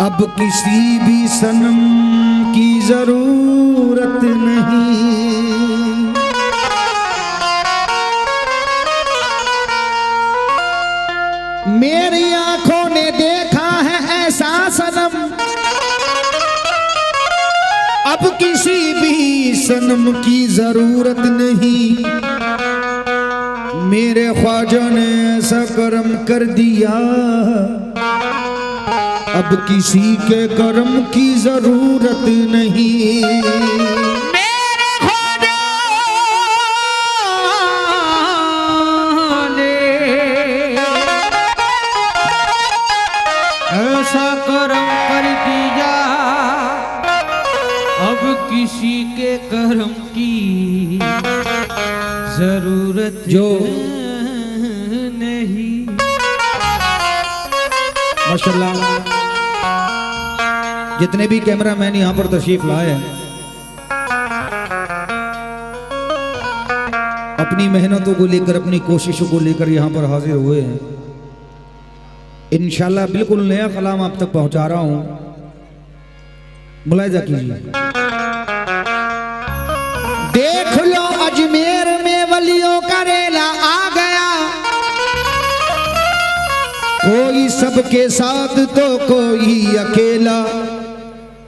अब किसी भी सनम की जरूरत नहीं। मेरी आंखों ने देखा है ऐसा सनम, अब किसी भी सनम की जरूरत नहीं। मेरे ख्वाजा ने ऐसा करम कर दिया, अब किसी के करम की जरूरत नहीं। मेरे ख्वाजा ने ऐसा करम कर दिया, अब किसी के करम की जरूरत जो नहीं। माशाल्लाह जितने भी कैमरामैन यहाँ पर तशरीफ लाए हैं, अपनी मेहनतों को लेकर, अपनी कोशिशों को लेकर यहाँ पर हाजिर हुए हैं। इंशाल्लाह बिल्कुल नया कलाम आप तक पहुँचा रहा हूँ, मुलाहिजा कीजिए। देख लो अजमेर में वलियों का रेला आ गया, कोई सबके साथ तो कोई अकेला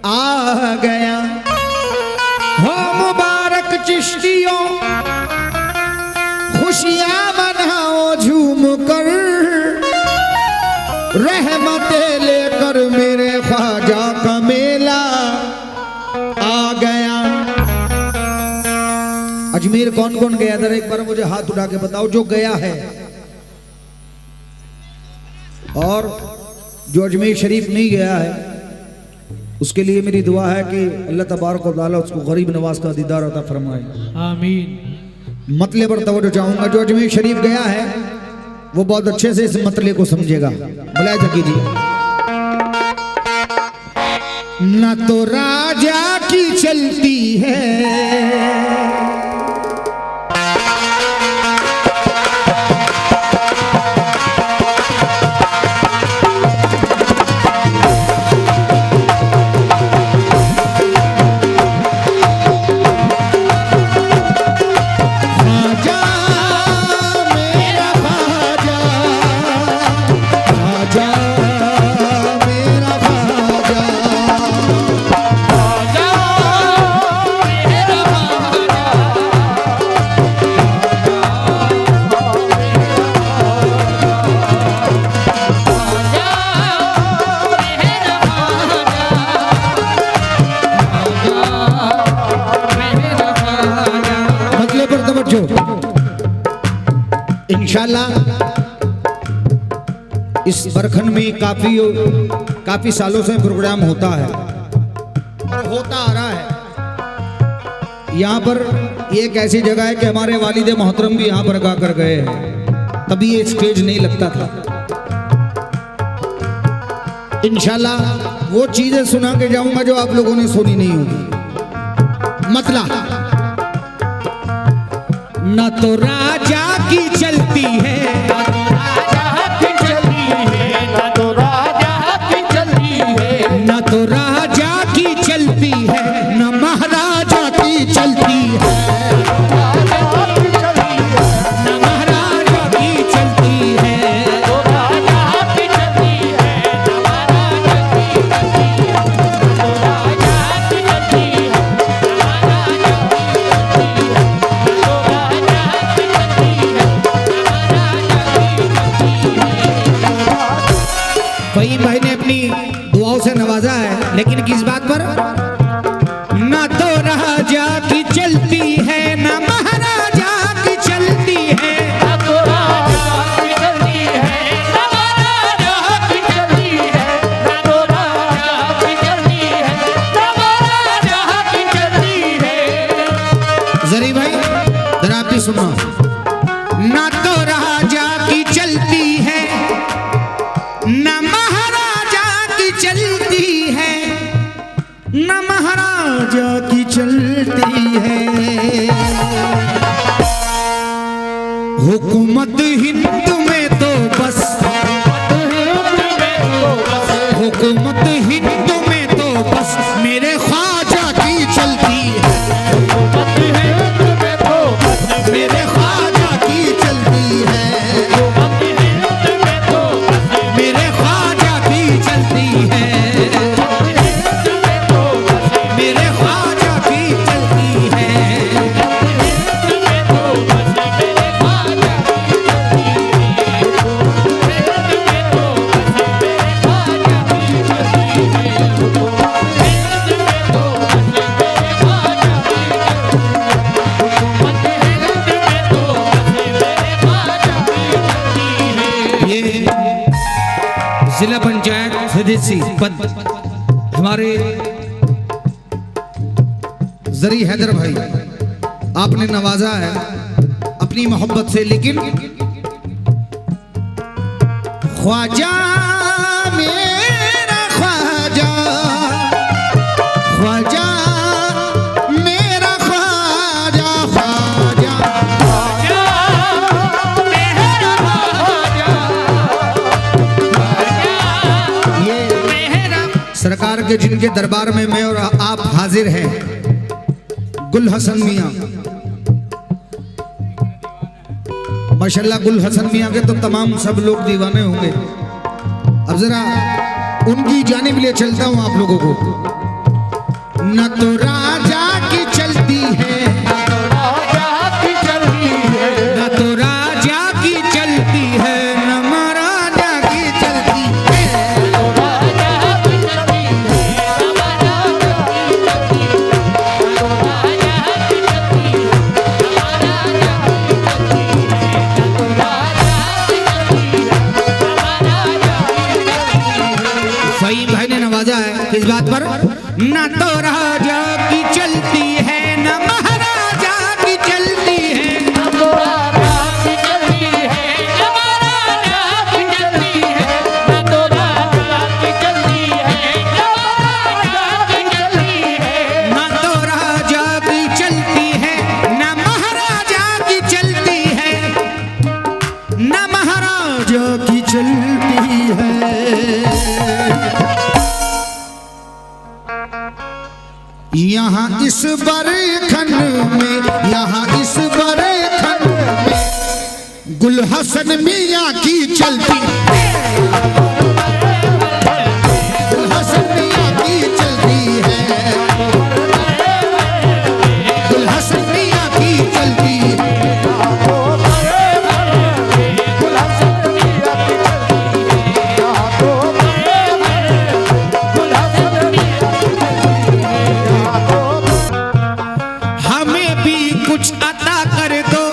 आ गया। हो मुबारक चिश्तियों, खुशियां मनाओ झूम कर, रहमतें लेकर मेरे ख्वाजा का मेला आ गया। अजमेर कौन कौन गया था एक बार मुझे हाथ उठा के बताओ जो गया है, और जो अजमेर शरीफ नहीं गया है उसके लिए मेरी दुआ है कि अल्लाह तबारक व तआला उसको गरीब नवाज का दीदार अता फरमाए, आमीन। मतले पर तवज्जो चाहूंगा। जो अजमेर शरीफ गया है वो बहुत अच्छे से इस मतले को समझेगा, मुलाहिजा कीजिए। ना तो राजा की चलती है, इंशाल्लाह इस बरखन में काफी सालों से प्रोग्राम होता है और होता आ रहा है। यहाँ पर एक ऐसी जगह है कि हमारे वालिद मोहतरम भी यहाँ पर गा कर गए हैं, तभी ये स्टेज नहीं लगता था। इंशाल्लाह वो चीजें सुना के जाऊंगा जो आप लोगों ने सुनी नहीं होगी। मतलब न तो राजा की चलती है, न तो राजा की चलती है, न तो राजा की चलती है, न महाराजा की चलती है, न महाराजा की चलती है, कई महीने अपनी दुआओं से नवाजा है, लेकिन किस बात पर? ना तो राजा की चलती है, ना महाराजा की चलती है, ना तो राजा की चलती है, ना महाराजा की चलती है, ना तो राजा की चलती है, ना महाराजा की चलती है। जरी भाई जरा आप भी सुनो। ना तो राजा की चलती है, ना महाराजा की चलती है, न महाराजा की चलती है। हुकूमत हिंद में तो बस, हुकूमत हिंद जिला पंचायत सदस्य पद हमारे जरी हैदर भाई आपने नवाजा है अपनी मोहब्बत से, लेकिन ख्वाजा मेरा ख्वाजा, ख्वाजा मेरा ख्वाजा, ख्वाजा ये सरकार के जिनके दरबार में मैं और आप हाजिर हैं, गुल हसन मियां। माशाल्लाह गुल हसन मियां के तो तमाम सब लोग दीवाने होंगे। अब जरा उनकी जानिब ले चलता हूं आप लोगों को। न तो राजा की चलती है, न तो राजा की चलती है, न तो राजा की चलती है, न महाराजा की चलती है, फहीम भाई ने नवाजा है किस बात पर? न तो राजा की चलती है, न महाराजा की चलती है, न तो राजा की चलती है, न महाराजा की चलती है, न तो राजा की चलती है, न महाराजा की चलती है, न तो राजा की चलती है, न महाराजा की चलती है, न महाराजा की चलती है। यहाँ इस बरखन में, यहाँ इस बरखन में गुल हसन मियां की चलती, गुल हसन मियां की चलती है, गुल हसन मियां की चलती है। हमें भी कुछ अता कर दो,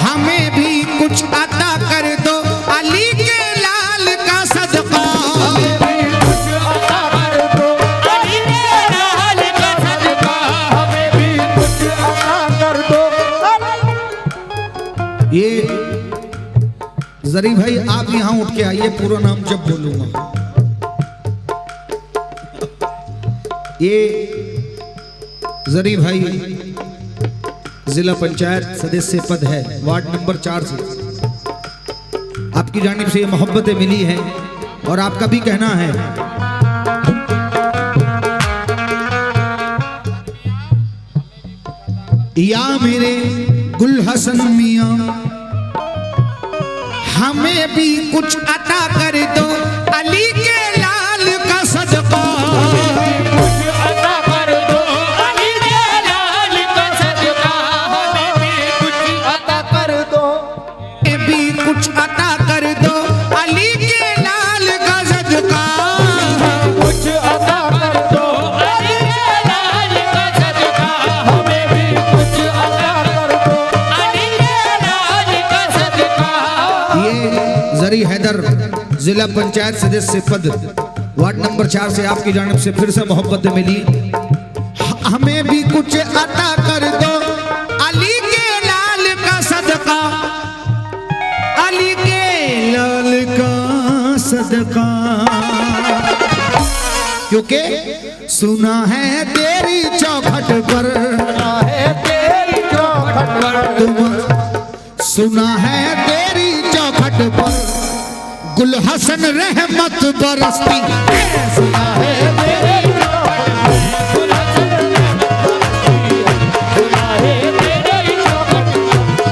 हमें भी कुछ अता कर दो, अली के लाल का सदका, कुछ अता कर दो, अली के लाल का सदका, हमें भी कुछ अता कर दो। ये जरी भाई आप यहाँ उठ के आइए, पूरा नाम जब बोलूंगा। ये जरी भाई जिला पंचायत सदस्य पद है, वार्ड नंबर 4 से आपकी जानिब से ये मोहब्बतें मिली हैं और आपका भी कहना है या मेरे गुल हसन मियां हमें भी कुछ अता कर दो, अली के लाल का सदका, कुछ अता कर दो, अली के लाल का सदका, हमें भी कुछ अता कर दो, ये भी कुछ अता कर दो, अली के लाल का सदका, कुछ अता कर दो, अली के लाल का सदका, हमें भी कुछ अता कर दो, अली के लाल का सदका। ये जरी हैदर जिला पंचायत सदस्य पद वार्ड नंबर 4 से आपकी जानिब से फिर से मोहब्बतें मिली। हमें भी कुछ अता कर दो, अली के लाल का सदका, अली के लाल का सदका, क्योंकि सुना है तेरी चौखट पर, है तेरी चौखट पर, तुम सुना है तेरी चौखट पर गुल हसन रहमत बरसती, सुना है तेरी चौखट पर, गुल हसन रहमत बरसती है, सुना है तेरी चौखट पर,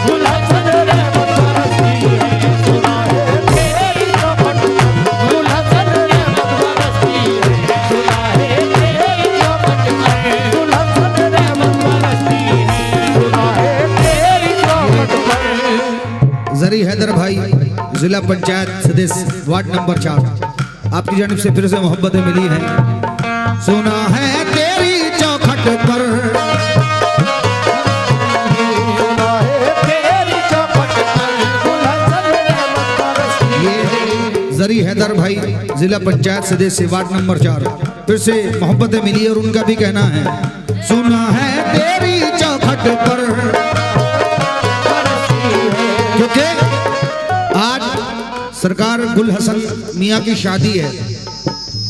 गुल हसन रहमत बरसती है, सुना है तेरी चौखट पर, गुल हसन रहमत बरसती है, सुना है तेरी चौखट पर, गुल हसन रहमत बरसती है, सुना है तेरी चौखट पर। जरी हैदर भाई जिला पंचायत सदस्य वार्ड नंबर 4 आपकी जानिब से फिर से मोहब्बतें मिली हैं। सुना है तेरी चौखट पर, सुना है तेरी चौखट पर, गुल हसन रहमत बरसती है, जरी हैदर भाई जिला पंचायत सदस्य वार्ड नंबर 4 फिर से मोहब्बतें मिली और उनका भी कहना है, सुना है तेरी चौखट पर, क्योंकि आज सरकार गुल हसन मियाँ की शादी है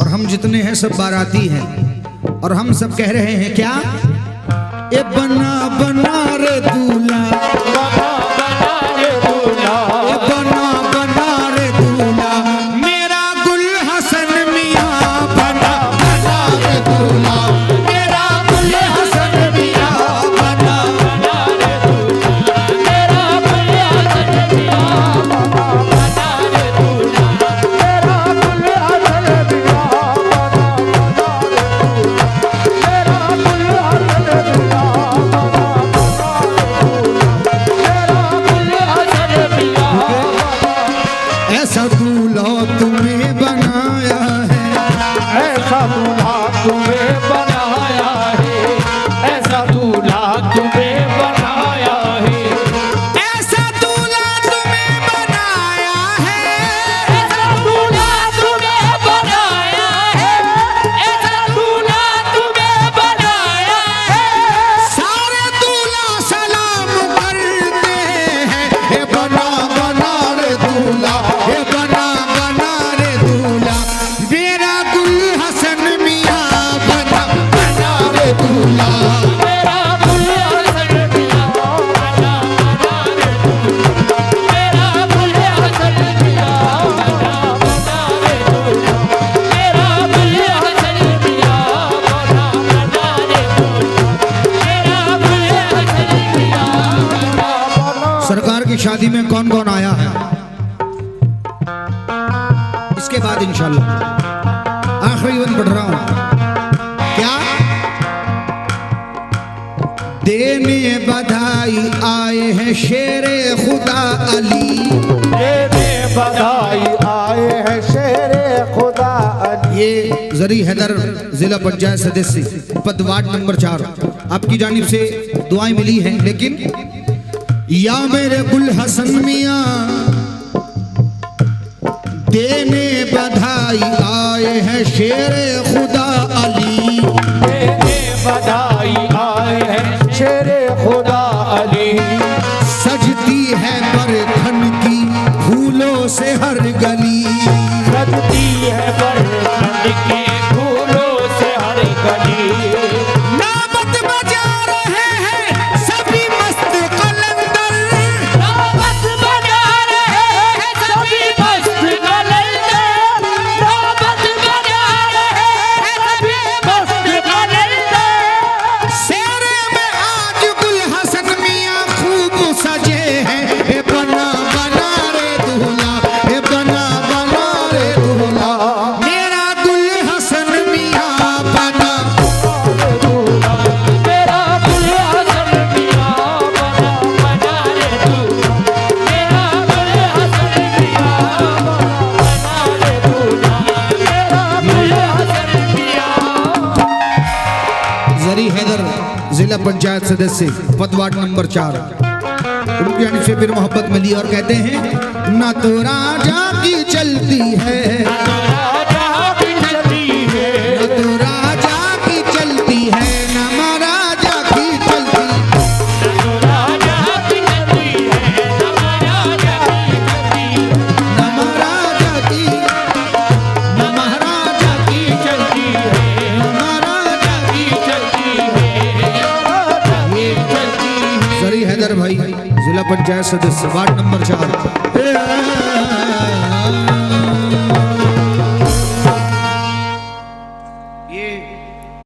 और हम जितने हैं सब बाराती हैं और हम सब कह रहे हैं क्या, ए बना बना रे दूल्हा, बना बना रे दूल्हा, ए बना बना रे दूल्हा, मेरा गुल हसन मियाँ बना बना रे दूल्हा, मेरा गुल हसन मियाँ बना बना रे दूल्हा, मेरा गुल हसन मियाँ बना बना रे दूल्हा, मेरा गुल हसन मियाँ बना बना रे दूल्हा, मेरा गुल हसन मियाँ ऐसा दूल्हा तुम्हें बनाया है, ऐसा दूल्हा तुम्हें बनाया है, ऐसा दूल्हा तुम्हें बनाया है, ऐसा दूल्हा तुम्हें बनाया है, ऐसा दूल्हा तुम्हें बनाया है, ऐसा दूल्हा तुम्हें बनाया है, सारे दूल्हा सलाम करते हैं, हे बना बना रे दूल्हा, हे बना बना रे दूल्हा, मेरा गुल हसन मियाँ बना बना रे दूल्हा, मेरा गुल हसन मियाँ बना बना रे दूल्हा, मेरा गुल हसन मियाँ बना बना रे दूल्हा, मेरा गुल हसन मियाँ बना बना रे दूल्हा, मेरा गुल हसन मियाँ बना बना। सरकार की शादी में कौन कौन आया है, इसके बाद इंशाल्लाह आखिरी वन पढ़ रहा हूं, क्या देने बधाई आए हैं शेरे खुदा अली, देने बधाई आए हैं शेरे खुदा अली। ये जरी हैदर जिला पंचायत सदस्य पद वार्ड नंबर 4 आपकी जानिब से दुआएं मिली हैं, लेकिन या मेरे गुल हसन मियाँ देने बधाई आए हैं शेरे खुदा अली, देने बधाई आए हैं शेरे खुदा अली, सजती है बरखन की फूलों से हर गली, सजती है बरखंड के फूलों से हर गली, नामत बजा रहे हैं सभी मस्त कलंदर, नामत बजा रहे हैं सभी मस्त कलंदर, नामत बजा रहे हैं सभी मस्त कलंदर, शेरे में आज गुल हसन मियाँ खूब सजे हैं, हे बना बना रे दूल्हा, हे बना बना रे दूल्हा, मेरा गुल हसन मियाँ बना, मेरा गुल हसन मियाँ बना बना रे दूल्हा, मेरा गुल हसन मियाँ बना बना रे दूल्हा, मेरा गुल हसन मियाँ। जरी हैदर जिला पंचायत सदस्य पद वार्ड नंबर 4 उनकी यानी से फिर मोहब्बत मिली और कहते हैं, ना तो राजा की चलती है, राजा की चलती है, ना तो राजा की चलती है, ना महाराजा की चलती, राजा की चलती है, राजा की चलती है, ना महाराजा की, ना महाराजा की, चलती है, ना महाराजा की। चलती है, राजा की चलती है। जरी हैदर भाई जिला पंचायत सदस्य वार्ड नंबर 4 ये